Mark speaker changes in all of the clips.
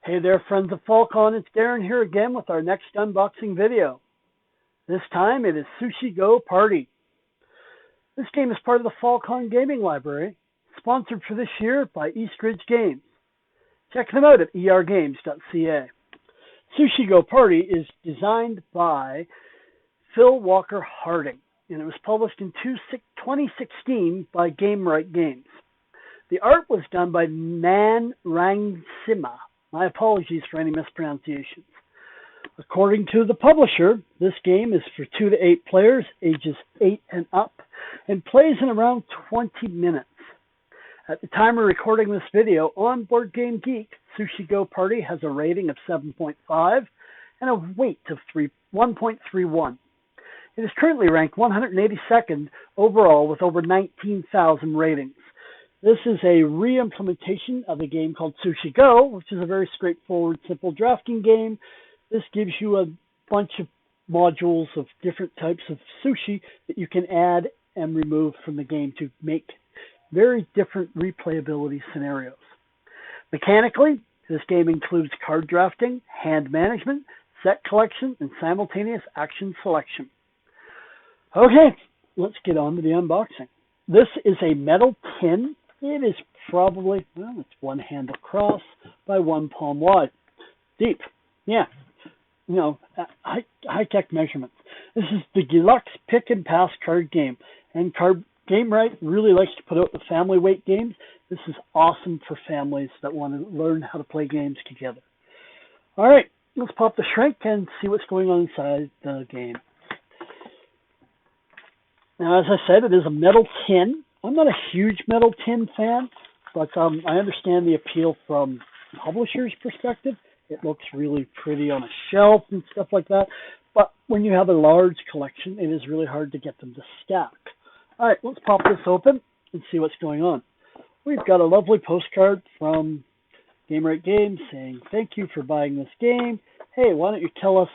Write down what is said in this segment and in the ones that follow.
Speaker 1: Hey there, friends of FallCon. It's Darren here again with our next unboxing video. This time it is Sushi Go Party. This game is part of the FallCon Gaming Library, sponsored for this year by Eastridge Games. Check them out at ergames.ca. Sushi Go Party is designed by Phil Walker Harding, and it was published in 2016 by Gamewright Games. The art was done by Nan Rangsima. My apologies for any mispronunciations. According to the publisher, this game is for 2 to 8 players, ages 8 and up, and plays in around 20 minutes. At the time of recording this video, on Board Game Geek, Sushi Go Party has a rating of 7.5 and a weight of 1.31. It is currently ranked 182nd overall with over 19,000 ratings. This is a re-implementation of a game called Sushi Go, which is a very straightforward, simple drafting game. This gives you a bunch of modules of different types of sushi that you can add and remove from the game to make very different replayability scenarios. Mechanically, this game includes card drafting, hand management, set collection, and simultaneous action selection. Okay, let's get on to the unboxing. This is a metal tin. It is probably, well, it's 1 hand across by 1 palm wide. Deep. Yeah. You know, high-tech measurements. This is the deluxe pick and pass card game. And Gamewright really likes to put out the family weight games. This is awesome for families that want to learn how to play games together. All right, let's pop the shrink and see what's going on inside the game. Now, as I said, it is a metal tin. I'm not a huge metal tin fan, but I understand the appeal from the publisher's perspective. It looks really pretty on a shelf and stuff like that. But when you have a large collection, it is really hard to get them to stack. All right, let's pop this open and see what's going on. We've got a lovely postcard from Gamewright Games saying, "Thank you for buying this game. Hey, why don't you tell us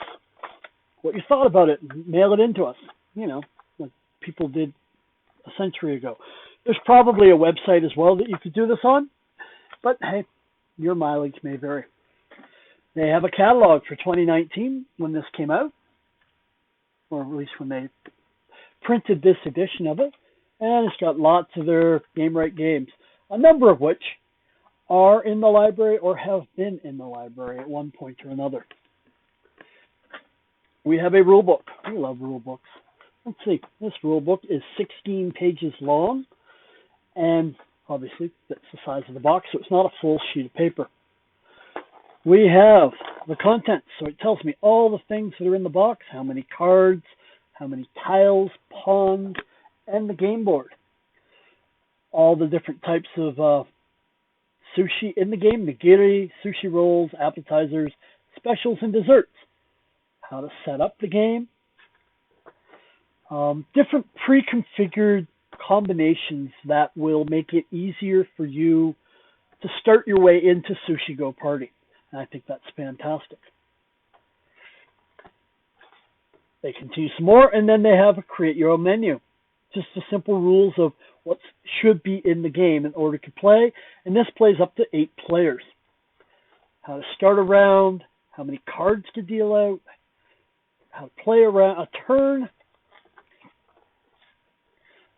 Speaker 1: what you thought about it and mail it in to us?" You know, like people did a century ago. There's probably a website as well that you could do this on, but hey, your mileage may vary. They have a catalog for 2019 when this came out, or at least when they printed this edition of it, and it's got lots of their Gamewright games, a number of which are in the library or have been in the library at one point or another. We have a rule book. We love rule books. Let's see, this rule book is 16 pages long, and obviously that's the size of the box, so it's not a full sheet of paper. We have the contents, so it tells me all the things that are in the box, how many cards, how many tiles, pawns, and the game board. All the different types of sushi in the game, nigiri, sushi rolls, appetizers, specials, and desserts. How to set up the game. Different pre-configured combinations that will make it easier for you to start your way into Sushi Go Party. And I think that's fantastic. They continue some more, and then they have a create your own menu. Just the simple rules of what should be in the game in order to play. And this plays up to 8 players. How to start a round, how many cards to deal out, how to play around a turn.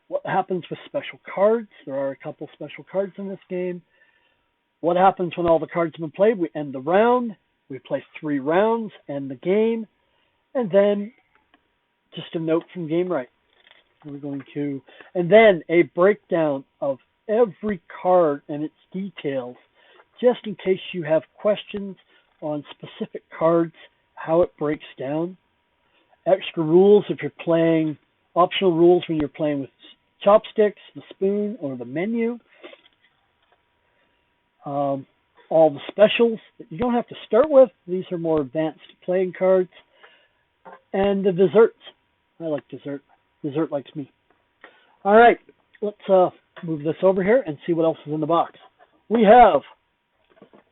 Speaker 1: What happens with special cards? There are a couple special cards in this game. What happens when all the cards have been played? We end the round. We play 3 rounds, end the game. And then just a note from Gamewright. We're going to, and then a breakdown of every card and its details, just in case you have questions on specific cards, how it breaks down. Extra rules if you're playing, optional rules when you're playing with chopsticks, the spoon, or the menu. All the specials that you don't have to start with. These are more advanced playing cards. And the desserts. I like dessert. Dessert likes me. All right, let's move this over here and see what else is in the box. We have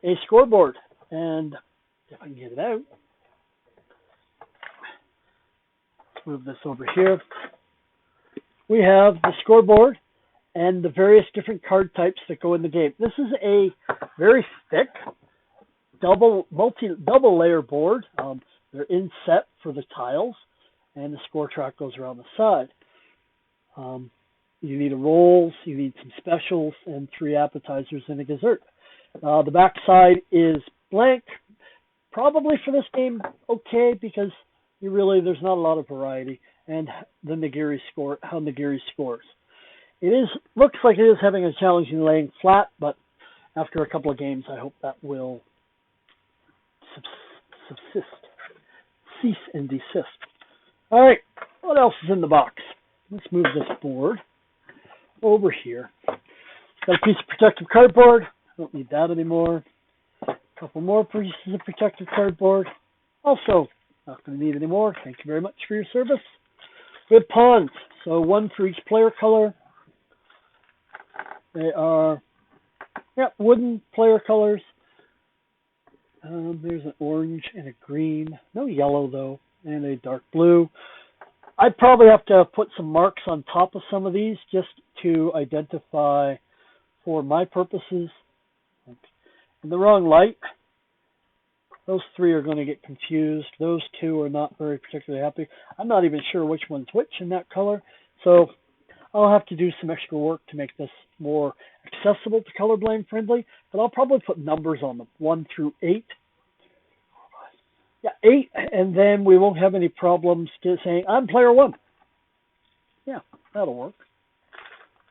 Speaker 1: a scoreboard, and if I can get it out, let's move this over here. We have the scoreboard and the various different card types that go in the game. This is a very thick double layer board. They're inset for the tiles, and the score track goes around the side. You need a rolls, you need some specials, and 3 appetizers and a dessert. The back side is blank. Probably for this game, okay, because there's not a lot of variety, and the nigiri score, how nigiri scores. Looks like it is having a challenge in laying flat, but after a couple of games, I hope that will cease and desist. All right, what else is in the box? Let's move this board over here. Got a piece of protective cardboard. I don't need that anymore. A couple more pieces of protective cardboard. Also, not going to need any more. Thank you very much for your service. We have pawns, so 1 for each player color. They are wooden player colors. There's an orange and a green. No yellow, though, and a dark blue. I'd probably have to put some marks on top of some of these just to identify, for my purposes, in the wrong light. Those 3 are going to get confused. Those 2 are not very particularly happy. I'm not even sure which one's which in that color. So I'll have to do some extra work to make this more accessible to colorblind friendly. But I'll probably put numbers on them, 1 through 8. Yeah, 8, and then we won't have any problems saying, I'm player 1. Yeah, that'll work.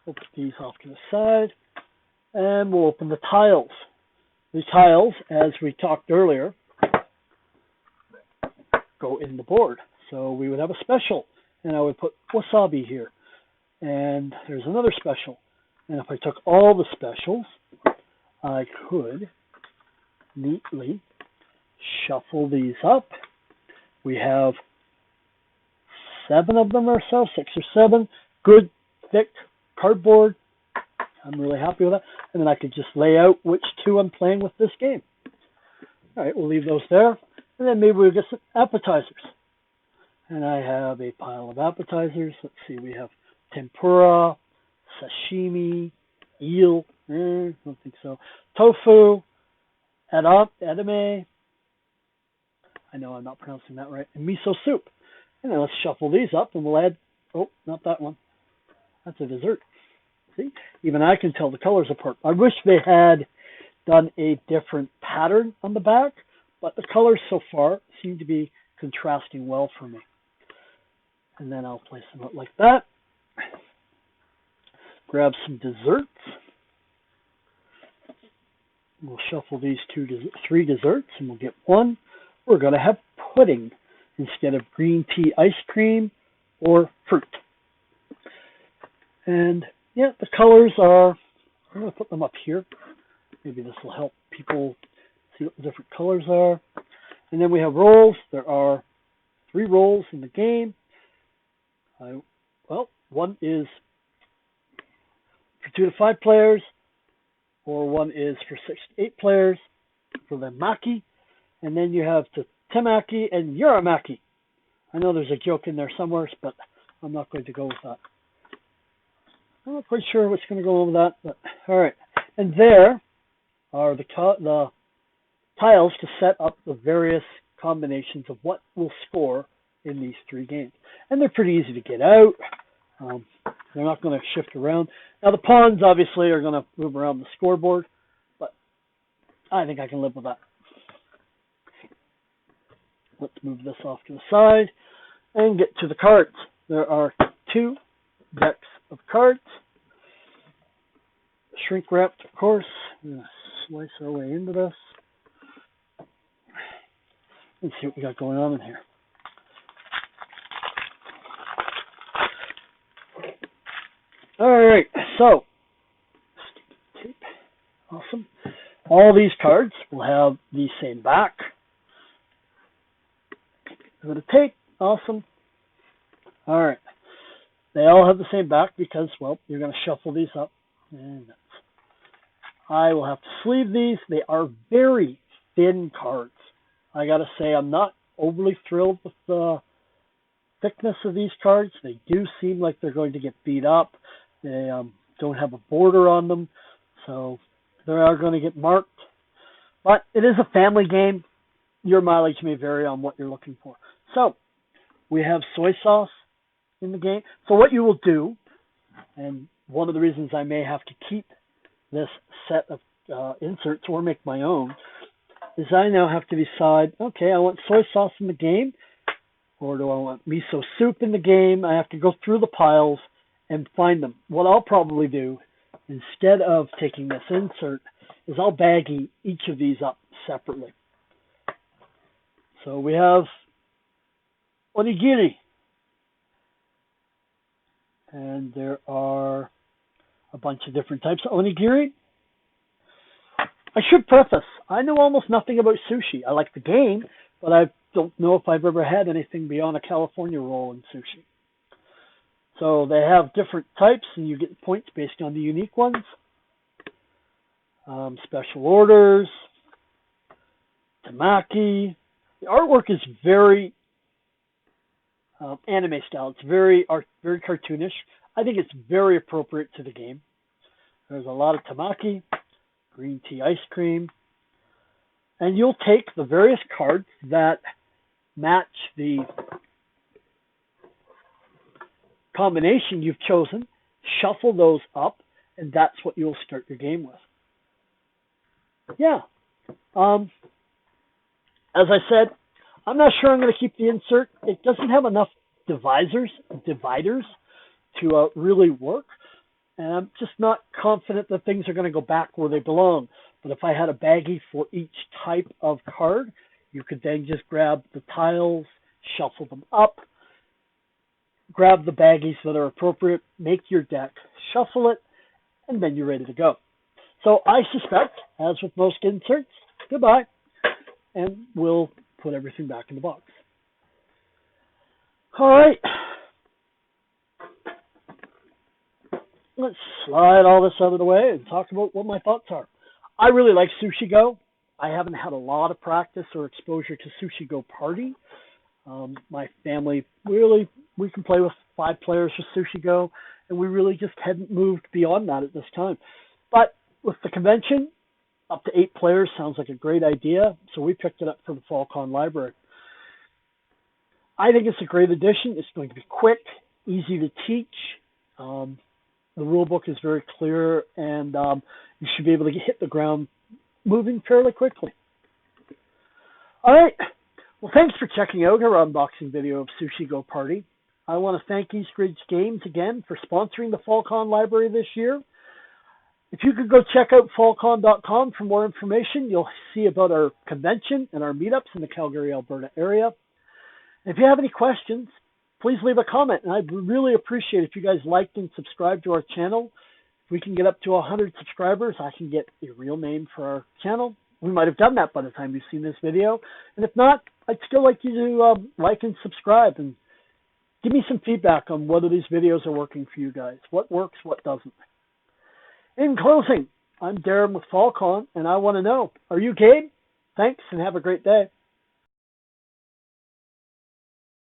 Speaker 1: We'll put these off to the side, and we'll open the tiles. The tiles, as we talked earlier, go in the board. So we would have a special, and I would put wasabi here. And there's another special. And if I took all the specials, I could neatly shuffle these up. We have 7 of them or so, 6 or 7. Good, thick cardboard. I'm really happy with that. And then I could just lay out which 2 I'm playing with this game. All right, we'll leave those there. And then maybe we'll get some appetizers. And I have a pile of appetizers. Let's see, we have tempura, sashimi, eel, I don't think so, tofu, edamame, I know I'm not pronouncing that right, and miso soup. And then let's shuffle these up and we'll add, oh, not that one. That's a dessert. See, even I can tell the colors apart. I wish they had done a different pattern on the back, but the colors so far seem to be contrasting well for me. And then I'll place them out like that. Grab some desserts. We'll shuffle these 3 desserts and we'll get 1. We're going to have pudding instead of green tea ice cream or fruit. And yeah, the colors are, I'm going to put them up here. Maybe this will help people see what the different colors are. And then we have rolls. There are 3 rolls in the game. One is for 2 to 5 players, or 1 is for 6 to 8 players for the maki. And then you have the temaki and uramaki. I know there's a joke in there somewhere, but I'm not going to go with that. I'm not quite sure what's going to go on with that, but all right. And there are the tiles to set up the various combinations of what will score in these 3 games. And they're pretty easy to get out. They're not going to shift around. Now the pawns obviously are going to move around the scoreboard, but I think I can live with that. Let's move this off to the side and get to the cards. There are 2 decks of cards. Shrink wrapped, of course. We're going to slice our way into this. Let's see what we got going on in here. All right, so tape. Awesome. All these cards will have the same back. Give it a tape. Awesome. All right. They all have the same back because, well, you're going to shuffle these up. And I will have to sleeve these. They are very thin cards. I got to say, I'm not overly thrilled with the thickness of these cards. They do seem like they're going to get beat up. They don't have a border on them, so they are going to get marked. But it is a family game. Your mileage may vary on what you're looking for. So we have soy sauce in the game. So what you will do, and one of the reasons I may have to keep this set of inserts or make my own, is I now have to decide, okay, I want soy sauce in the game, or do I want miso soup in the game? I have to go through the piles and find them. What I'll probably do, instead of taking this insert, is I'll baggie each of these up separately. So we have onigiri. And there are a bunch of different types of onigiri. I should preface, I know almost nothing about sushi. I like the game, but I don't know if I've ever had anything beyond a California roll in sushi. So they have different types, and you get points based on the unique ones. Special orders, temaki. The artwork is very anime style. It's very cartoonish. I think it's very appropriate to the game. There's a lot of temaki, green tea ice cream, and you'll take the various cards that match the combination you've chosen, shuffle those up, and that's what you'll start your game with. Yeah. As I said, I'm not sure I'm going to keep the insert. It doesn't have enough dividers to really work. And I'm just not confident that things are going to go back where they belong. But if I had a baggie for each type of card, you could then just grab the tiles, shuffle them up, grab the baggies that are appropriate, make your deck, shuffle it, and then you're ready to go. So I suspect, as with most inserts, goodbye, and we'll put everything back in the box. All right. Let's slide all this out of the way and talk about what my thoughts are. I really like Sushi Go. I haven't had a lot of practice or exposure to Sushi Go Party. My family, we can play with 5 players with Sushi Go, and we really just hadn't moved beyond that at this time. But with the convention, up to 8 players sounds like a great idea, so we picked it up for the FallCon library. I think it's a great addition. It's going to be quick, easy to teach. The rule book is very clear, and you should be able to hit the ground moving fairly quickly. All right. Well, thanks for checking out our unboxing video of Sushi Go Party. I want to thank East Ridge Games again for sponsoring the FallCon library this year. If you could go check out fallcon.com for more information, you'll see about our convention and our meetups in the Calgary, Alberta area. And if you have any questions, please leave a comment. And I'd really appreciate if you guys liked and subscribed to our channel. If we can get up to 100 subscribers, I can get a real name for our channel. We might have done that by the time you've seen this video. And if not, I'd still like you to like and subscribe and give me some feedback on whether these videos are working for you guys. What works, what doesn't. In closing, I'm Darren with FallCon, and I want to know, are you game? Thanks, and have a great day.